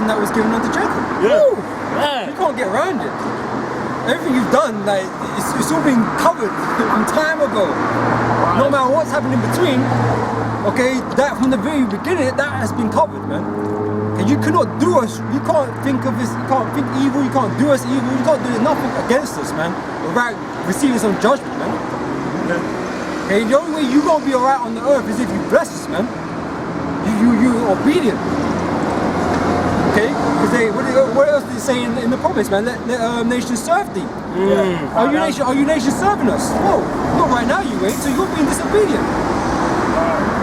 blessing that was given unto Jacob. Yeah. You can't get around it. Everything you've done, like, it's all been covered from time ago. No matter what's happened in between, okay, that from the very beginning, that has been covered, man. And you cannot do us, you can't think of this, you can't think evil, you can't do us evil, you can't do nothing against us, man, without receiving some judgment, man. Okay, the only way you're gonna be alright on the earth is if you bless us, man. You're obedient. Okay? Because what else did it say in the promise, man? Let nations serve thee. Are you nations serving us? No, not right now you ain't, so you're being disobedient.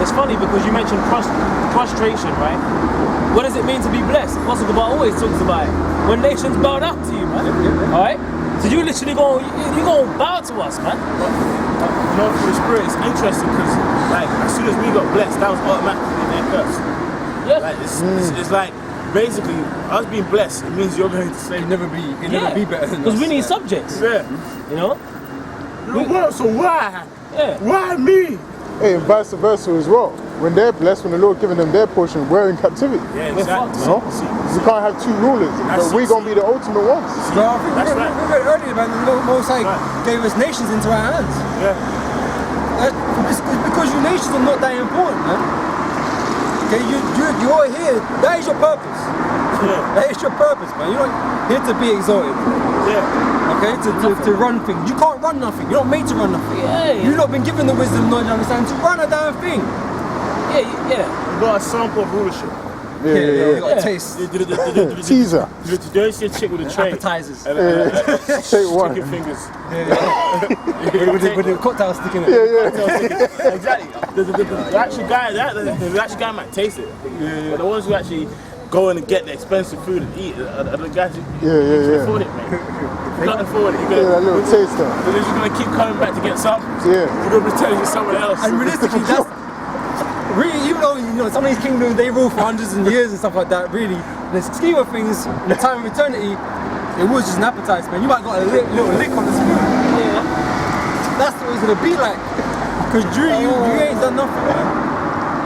It's funny because you mentioned prostration, right? What does it mean to be blessed? Apostle Gabar always talks about it. When nations bow down to you, man. Alright? So you literally you gonna bow to us, man. You know, for the spirit, it's interesting because, like, as soon as we got blessed, that was automatically their curse. Yeah. Like, it's like, basically, us being blessed, it means you're going to say, You'll never be better than us. Because we need subjects. yeah. You know? So why? Yeah. Why me? Hey, and vice versa as well. When they're blessed, when the Lord giving them their portion, we're in captivity. Yeah, We're exactly. fucked, No? We can't have two rulers, but we're going to be the ultimate ones. No, I think That's we right. read earlier, man, the Most High gave us nations into our hands. Yeah. It's because you nations are not that important, man. Okay, you're here, that is your purpose. Yeah. That is your purpose, man. You're not here to be exalted. Yeah. Okay, to run things. You can't run nothing. You're not made to run nothing. Yeah. You've not been given the wisdom, knowledge, and understanding to run a damn thing. Yeah. We got a sample of rulership. You got a taste. Teaser. Don't see a chick with a tray. Appetizers. Take one. Chicken fingers. With the cocktail stick in it. Exactly. The actual guy might taste it. But the ones who actually go in and get the expensive food and eat are the guys who can afford it, man. If you can't afford it, you're That little taster. just going to keep coming back to get samples. Yeah. You're going to pretend you're someone else. And realistically, that's really, even though some of these kingdoms they rule for hundreds of years and stuff like that. Really, in the scheme of things, in the time of eternity, it was just an appetizer, man. You might got a little lick on the spoon. Yeah. That's what it's gonna be like. Because you ain't done nothing, man.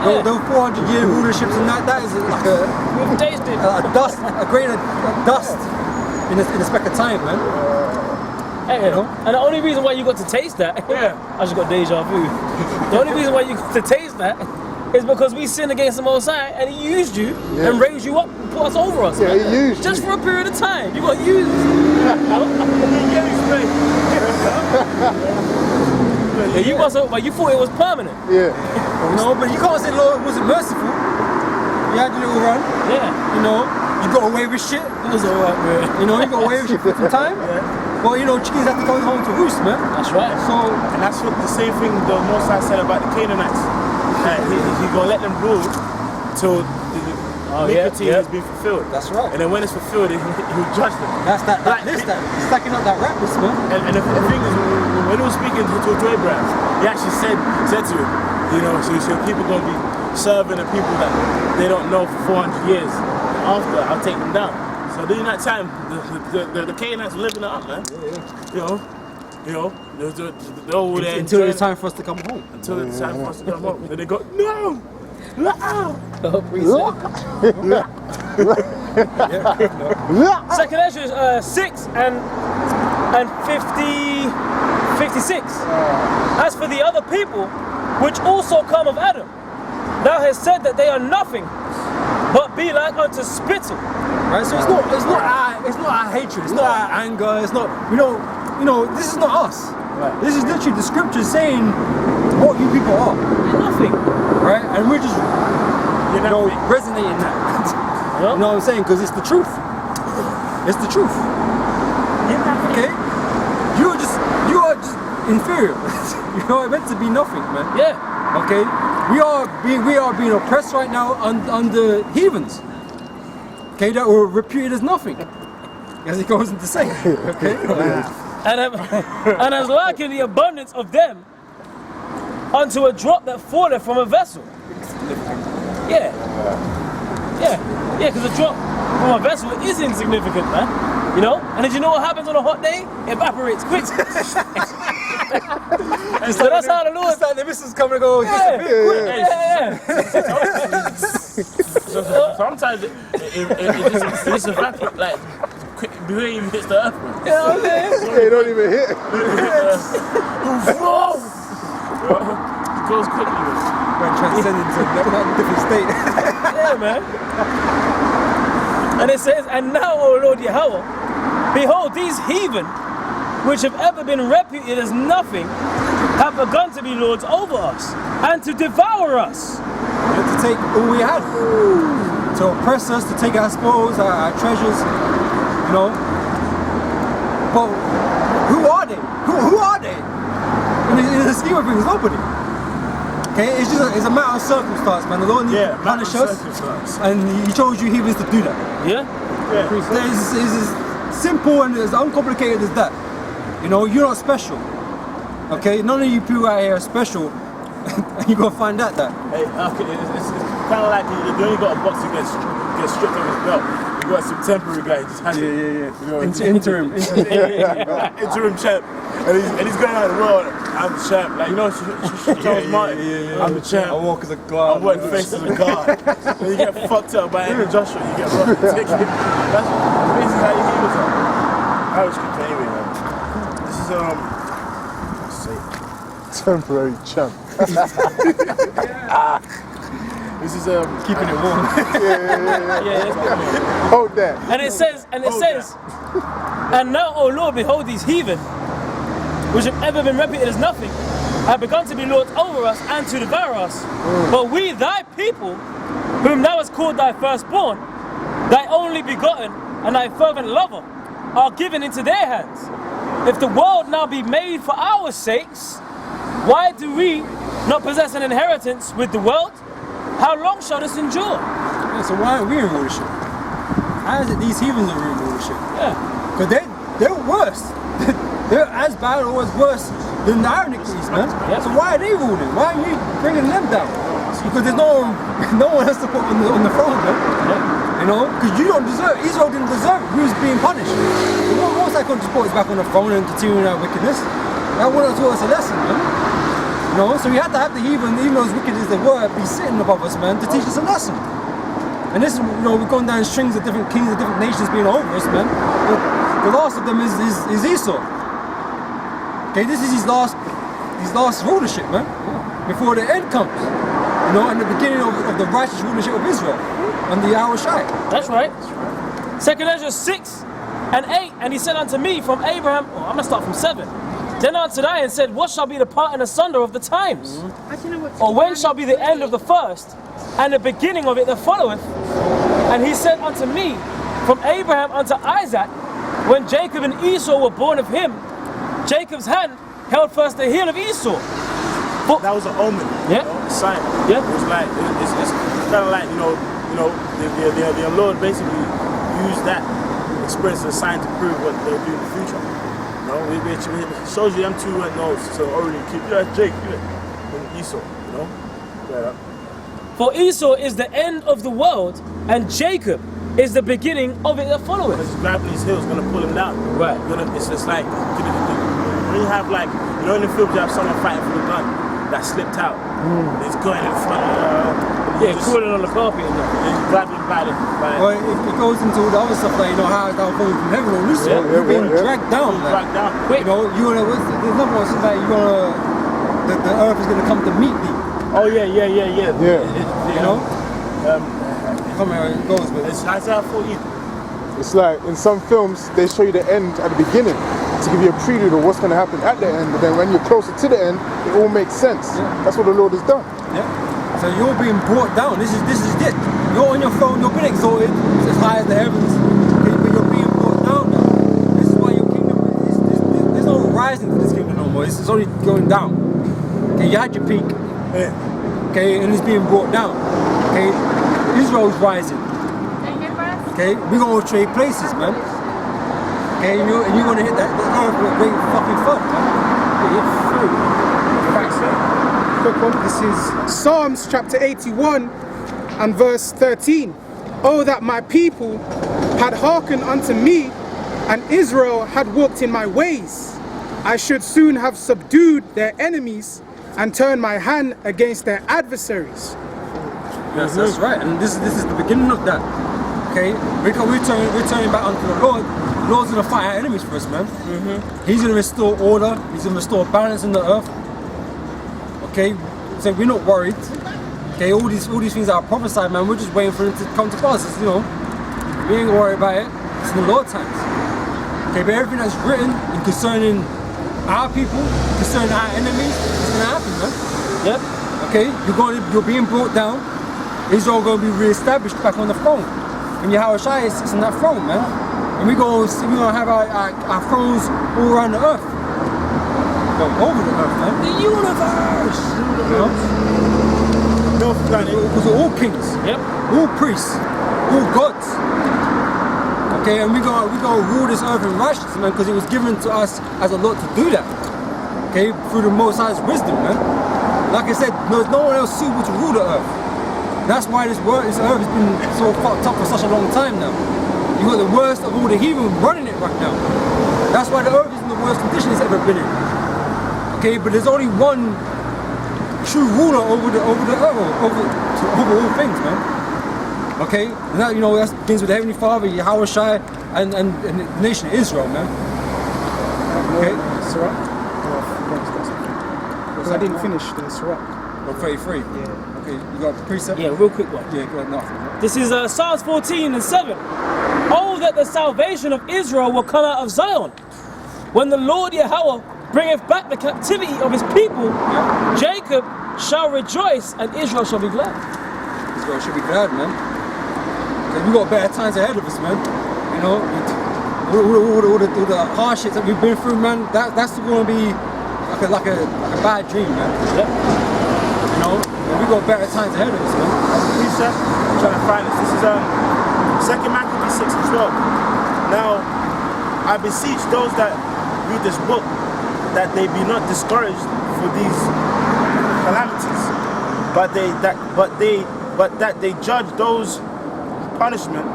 Those 400-year rulerships and that is like We've tasted. a grain of dust in a speck of time, man. Hey, and the only reason why you got to taste that, I just got deja vu. The only reason why you got to taste that is because we sinned against the Most High and He used you and raised you up and put us over us. Yeah, man. He used just you. for a period of time. You got used. Yeah, you must have, but you thought it was permanent. Yeah. No, but you can't say Lord wasn't merciful. You had your little run. Yeah. You got away with shit. It was alright, man. You got away with shit for some time. Well, chickens have to go home to roost, man. That's right. So, And that's what the same thing the Most High said about the Canaanites. He's going to let them rule till the iniquity has been fulfilled. that's right. And then when it's fulfilled, he'll judge them. That's stacking up that rap list, man. And the thing is, when he was speaking to Abraham, he actually said to him, so people going to be serving the people that they don't know for 400 years. After, I'll take them down. So during that time, the Canaanites were living it up, man. Until it's time for us to come home. Until it's time for us to come home. Then they go, no! Second Ezra 6 and 56. As for the other people, which also come of Adam, thou hast said that they are nothing, but be like unto spittle. Right? So it's not our hatred, it's not our anger, it's not this is not us. Right. This is literally the scripture saying what you people are. You're nothing. Right? And we're just resonating that. You know what I'm saying? Because it's the truth. It's the truth. Okay? You are just inferior. You are meant to be nothing, man. Yeah. Okay? We are being oppressed right now under heathens. Okay, that were reputed as nothing. As it goes into saying. Okay? And as likened the abundance of them unto a drop that falleth from a vessel. Yeah, because a drop from a vessel is insignificant, man. And did you know what happens on a hot day? It evaporates quick. So that's how the Lord. It's like the missiles come and go. Yeah. So sometimes it just evaporates, like, before it even hits the earth. You know what I'm saying? They don't even hit. Whoa! It goes quickly. Man, transcending to a different state. Yeah, man. And it says, and now, O Lord Yahweh, behold, these heathen, which have ever been reputed as nothing, have begun to be lords over us and to devour us. To take all we had, to oppress us, to take our spoils, our treasures, you know. But who are they? Who are they? In the scheme of things, nobody. Okay, it's a matter of circumstance, man. The Lord needs to punish us, and He chose you heathens to do that. Yeah? It's as simple and as uncomplicated as that. You know, you're not special. Okay, none of you people out here are special, and you're gonna find out that. Hey, okay, it's kind of like you only got a box to get stripped of his belt. You got some temporary guy, just has it. You know, Interim. interim champ, and he's going out the world. I'm the champ, like you know, Charles Martin. I'm the champ. I walk as a guard. I work the face as a guard. Then you get fucked up by Andy Joshua. You get robbed the ticket. That's basically how you heal yourself. I was good anyway, man. This is let's see. Temporary champ. This is keeping it warm. Yeah, it's good. Hold that. And it says, and now, O Lord, behold these heathen, which have ever been reputed as nothing, have begun to be lords over us and to devour us. But we, thy people, whom thou hast called thy firstborn, thy only begotten, and thy fervent lover, are given into their hands. If the world now be made for our sakes, why do we not possess an inheritance with the world? How long shall this endure? Yeah, so why aren't we in rulership? How is it these heathens are in rulership? Yeah. Because they're worse. They're as bad or as worse than the Aaronicles, man. Yeah. So why are they ruling? Why are you bringing them down? Because there's no one else to put on the throne, man. You know, because you don't deserve it. Israel didn't deserve it. Who's being punished? So what's that going to put us back on the throne and continuing our wickedness? That wouldn't have taught us a lesson, man. You know, so we had to have the heathen, even though as wicked as they were, be sitting above us, man, to teach us a lesson. And this, you know, we've gone down strings of different kings of different nations being over us, man. But the last of them is Esau. Okay, this is his last rulership, man. Before the end comes. You know, and the beginning of the righteous rulership of Israel under Yahushua. That's right. 2 Ezra 6 and 8, and he said unto me from Abraham, I'm gonna start from 7. Then answered I and said, what shall be the part and asunder of the times? Or when shall be the end of the first, and the beginning of it that followeth? And he said unto me, from Abraham unto Isaac, when Jacob and Esau were born of him, Jacob's hand held first the heel of Esau. that was an omen. Yeah. You know, a sign. Yeah. It was like it's kind of like you know the Lord basically used that experience as a sign to prove what they'll do in the future. You know, it shows you them two went no, so already keep Jake, and Esau. You know. Yeah. For Esau is the end of the world, and Jacob is the beginning of it that followeth. Because grabbing his heels gonna pull him down. Right. It's just like when you have like you know in the film you have someone fighting for the gun that slipped out. He's going in front. Yeah, crawling on the carpet and that. He's grabbing by the. Well, it goes into all the other stuff like, you know, how it's down falling from heaven or Lucifer. Yeah, You're being dragged down. Like, Dragged down. you know, there's nothing else like the earth is gonna come to meet thee. Oh yeah. You know? Come here, it goes, but It's Isaiah 40. It's like in some films they show you the end at the beginning to give you a prelude of what's going to happen at the end, but then when you're closer to the end, it all makes sense. That's what the Lord has done. yeah. So you're being brought down. This is it. You're on your throne. You've been exalted as high as the heavens, okay, but you're being brought down now. This is why your kingdom there's no rising for this kingdom no more. It's only going down. Okay, you had your peak. Okay, and it's being brought down. Okay, Israel's rising. Okay, we're gonna trade places, man. Okay, and you're gonna hit the earth with a great fucking fun, man. Thanks, sir. Quick one. This is Psalms chapter 81 and verse 13. Oh, that my people had hearkened unto me, and Israel had walked in my ways. I should soon have subdued their enemies and turned my hand against their adversaries. That's right. And this is the beginning of that. Okay, we're turning back onto the Lord. The Lord's gonna fight our enemies for us, man. He's gonna restore order. He's gonna restore balance in the earth. Okay, so we're not worried. Okay, all these things that are prophesied, man. We're just waiting for them to come to pass. It's, you know, we ain't gonna worry about it. It's in the Lord times. Okay, but everything that's written in concerning our people, concerning our enemies, it's gonna happen, man. Yep. Okay, you're being brought down. Israel gonna be re-established back on the throne. And Yahushua sits on that throne, man. And we're gonna have our thrones all around the earth. Well, over the earth, man. The universe. You know? North planet. Because we're all kings, Yep. all priests, all gods. Okay, and we're gonna rule this earth in righteousness, man, because it was given to us as a lot to do that. Okay, through the Most High's wisdom, man. Like I said, there's no one else suitable to rule the earth. That's why this earth has been so fucked up for such a long time now. You got the worst of all the heathen running it right now. That's why the earth is in the worst condition it's ever been in. Okay, but there's only one true ruler over the earth, over all things, man. Okay, and that, you know, that begins with the Heavenly Father, Yahushua, and the nation of Israel, man. Okay, Sirach? Because I didn't finish the Sirach. 33. Yeah. Okay, you got a precept? Yeah, real quick one. Yeah, go ahead, nothing. This is Psalms 14:7. Oh, that the salvation of Israel will come out of Zion. When the Lord Yahweh bringeth back the captivity of his people, Jacob shall rejoice and Israel shall be glad. Israel should be glad, man. Okay, we got better times ahead of us, man. You know, all the hardships that we've been through, man. That's going to be like a bad dream, man. Yep. You know, and we got better times ahead of us, man. Precept. I'm trying to find this. This is 2 Maccabees 6:12. Now, I beseech those that read this book that they be not discouraged for these calamities, but that they judge those punishments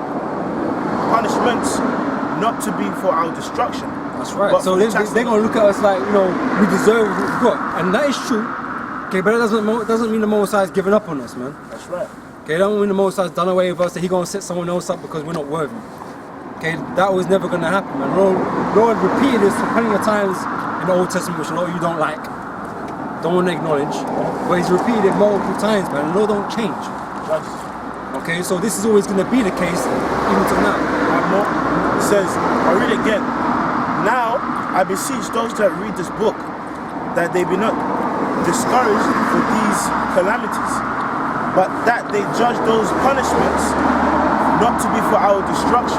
not to be for our destruction. That's right. But So for they're chastisement. going to look at us like, you know, we deserve what we've got, and that is true. Okay, but that doesn't mean the Most High is giving up on us, man. That's right. Okay, that don't mean the Most High's done away with us, that He's going to set someone else up because we're not worthy. Okay, that was never going to happen, man. Lord repeated this plenty of times in the Old Testament, which a lot of you don't like, don't want to acknowledge, but He's repeated it multiple times, man. The Lord don't change. Okay, so this is always going to be the case, even till now. One more. It says, I'll read it again. Now I beseech those that read this book that they be not discouraged for these calamities, but that they judge those punishments not to be for our destruction,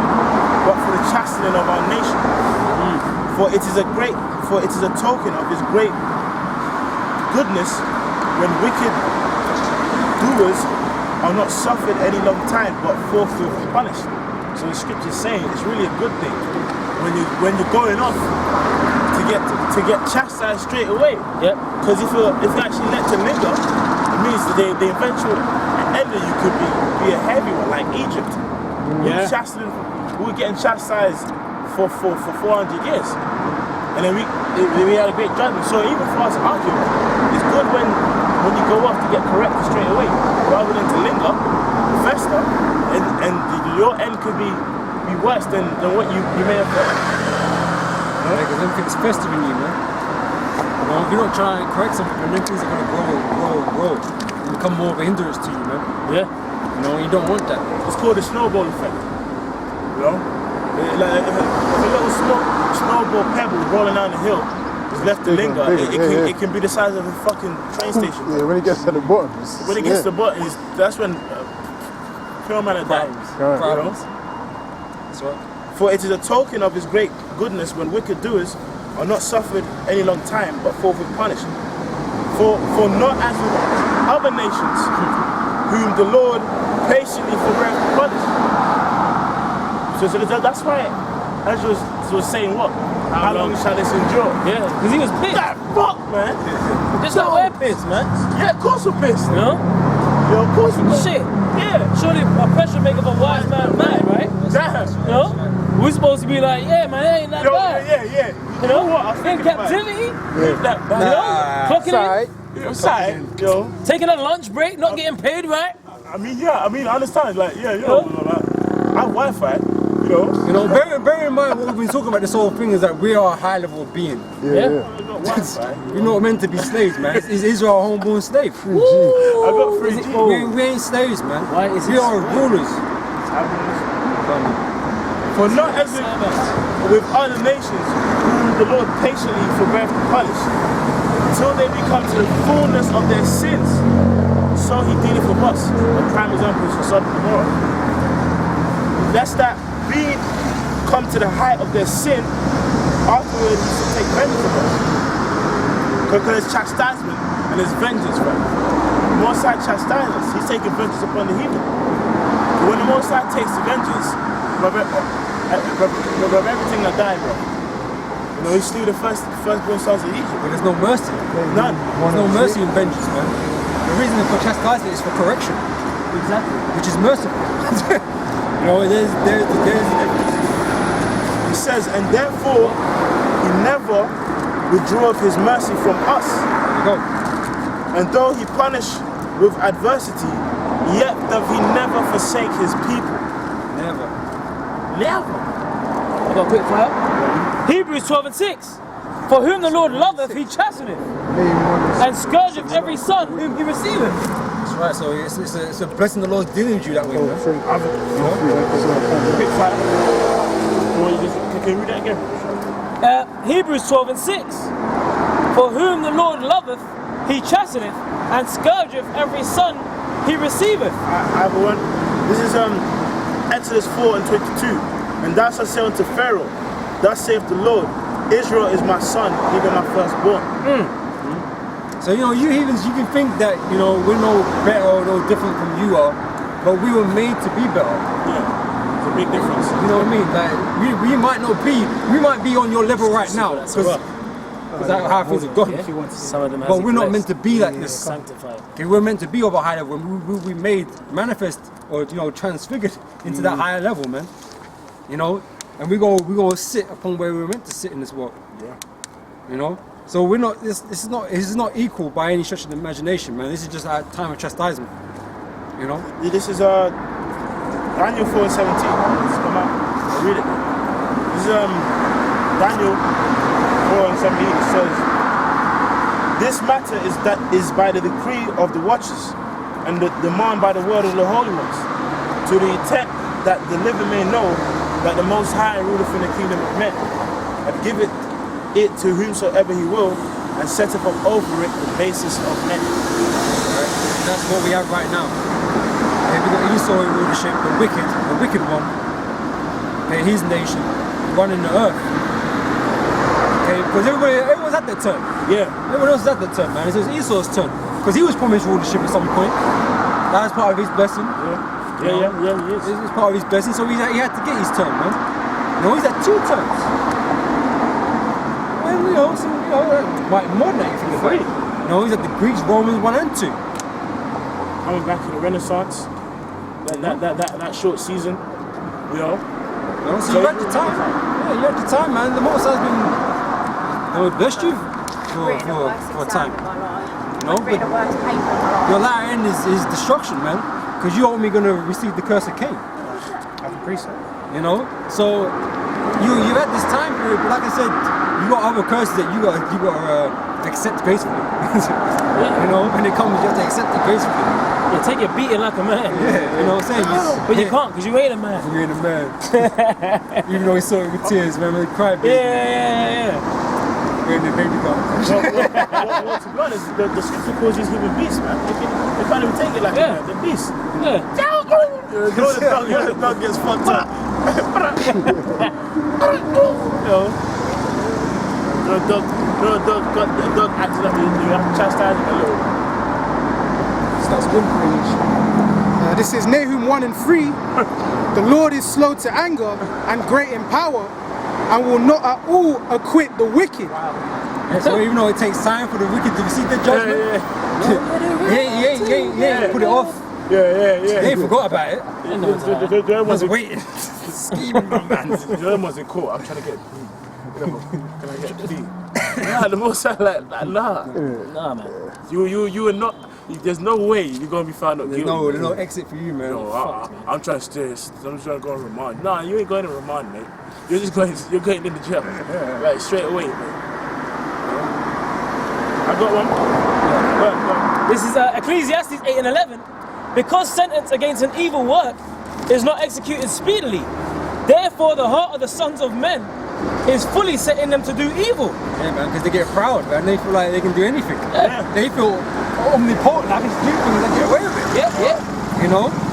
but for the chastening of our nation. For it is a token of his great goodness when wicked doers are not suffered any long time, but forthwith punished. So the scripture is saying it's really a good thing when you're going off to get chastised straight away. Yep. Because if you actually let it linger, it means that the eventual end of you could be a heavy one, like Egypt. We were getting chastised for 400 years, and then we had a great judgment. So even for us arguing, it's good when you go off to get corrected straight away, rather than to linger, fester, and your end could be worse than what you may have done. Because everything's festering you, man. You know, if you're not trying to correct something, then things are going to grow, and become more of a hindrance to you, man. Yeah. You know, you don't want that. It's called the snowball effect. You know, like if a little snowball pebble rolling down the hill is left to linger, it can be the size of a fucking train station. Yeah, when it gets to the bottom. When it gets to the bottom, that's when pure man dies. Problems. That's right. For it is a token of his great goodness when wicked doers are not suffered any long time, but forthwith punished. For not as with other nations, whom the Lord patiently forbear to punish. So that's why Ezra was saying what? How long shall this endure? Yeah, because he was pissed. That fuck, man. Just like we're pissed, man. Yeah, of course we're pissed. You know? Yeah, of course we're Shit. Yeah. Surely a pressure make of a wise man mad, right? Damn. You know? We're supposed to be like, yeah, man, that ain't that bad. Yeah. You know? what? I was In thinking about it. captivity, That bad. you know? Clocking in, Yo, side, yo. taking a lunch break, not getting paid, right? I mean, I understand. Like, yeah, you know, like, I have Wi-Fi, you know. You know, bear in mind what we've been talking about this whole thing is that we are a high level of being. Yeah. I got Wi-Fi. We're not meant to be slaves, man. Is Israel a homeborn slave? I got 3G. We ain't slaves, man. Why is we it are rulers. For not as with other nations, whom the Lord patiently forbeareth to punish, until they become to the fullness of their sins. So he dealeth with us. A prime example is for Sodom and Gomorrah. Lest that being come to the height of their sin, afterwards he should take vengeance of us. Because there's chastisement and there's vengeance, right? The Most High chastises us, he's taking vengeance upon the heathen. But when the Most High takes the vengeance, everything that died, bro. You know, he slew the firstborn sons of Egypt. But there's no mercy. None. There's no mercy in vengeance, man. The reason for chastisement is for correction. Exactly. Which is merciful. You know, there's He says, and therefore he never withdraweth his mercy from us. there you go. And though he punish with adversity, yet doth he never forsake his people. Never. Never. I got a quick fire. Hebrews 12:6. For whom the Lord loveth, he chasteneth, and scourgeth every son whom he receiveth. That's right, so it's a blessing the Lord's dealing with you that way, man. Quick fire. Can you read that again? Hebrews 12:6. For whom the Lord loveth, he chasteneth, and scourgeth every son he receiveth. I have one. This is Exodus 4:22. And thou shalt say unto Pharaoh, thus saith the Lord, Israel is my son, even my firstborn. So, you know, you heathens, you can think that, you know, we're no better or no different from you are, but we were made to be better. Yeah, it's a big difference. You know what I mean? Like, we might not be, we might be on your level right now, because that's how things have gone. Some of them But we're not meant to be like this. sanctified. Okay, we're meant to be of a high level. We made manifest or, you know, transfigured into that higher level, man. You know, and we're gonna sit upon where we're meant to sit in this world. Yeah. You know, so we're not. This is not equal by any stretch of the imagination, man. This is just our time of chastisement. You know. This is Daniel 4:17. Let's come out. I'll read it. This is Daniel 4:17. It says, "This matter is by the decree of the watchers, and the demand by the word of the holy ones, to the intent that the living may know that the Most High ruleth in the kingdom of men, and giveth it to whomsoever he will, and setteth up over it the basis of men." Right? That's what we have right now. Okay, we got Esau in rulership, the wicked one. Okay, his nation running the earth. Okay, because everyone's at their turn. Yeah. Everyone else is at their turn, man. It's Esau's turn because he was promised rulership at some point. That was part of his blessing. Yeah, he is. It's part of his blessing, so he had to get his turn, man. You know, he's had 2 turns. And you know, like more than that, if you think about it. You know, he's at the Greeks, Romans 1 and 2. Coming back to the Renaissance, that short season, you know. You know, so you had the time. Yeah, you had the time, man. The Most High's been, you know, blessed you for a time. You know, but your latter end is destruction, man. Because you're only going to receive the curse of Cain. I agree, sir. You know, so you've had this time period, but like I said, you got other curses that you got to accept gracefully. You know, when it comes, you have to accept it gracefully. Yeah, take your beating like a man. Yeah, you know what I'm saying? But you can't, because you ain't a man. You ain't a man. Even though he saw it with tears, man, when he cried, baby. Yeah. When the baby got. Well, to be honest, the scripture calls these human beasts, man. They can't even take it like Yeah. that. They're beasts. Yeah. You know the dog gets fucked up. You know, the dog acts like you have to chastise him a little. Starts whimpering. This is Nahum 1 and 3. The Lord is slow to anger and great in power, and will not at all acquit the wicked. Yeah, so even though it takes time for the wicked to receive their judgment, he ain't put it off. Yeah. He ain't forgot about it. The I was wasn't waiting. Scheming, man. the wasn't cool. I'm trying to get a plea. Can I get a plea? Nah, the most like nah. Nah, man. You are not. there's no way you're gonna be found not There's guilty. no exit for you, man. No, Fuck. I'm trying to stay. I'm just trying to go on remand. Nah, you ain't going to remand, mate. You're just going. You're going into jail, like straight away, mate. I got one. Go on. This is Ecclesiastes 8 and 11. Because sentence against an evil work is not executed speedily, therefore the heart of the sons of men is fully set in them to do evil. Yeah, man, because they get proud, man. They feel like they can do anything. Yeah. They feel omnipotent, like they can do things and get away with it. Yeah, yeah. You know?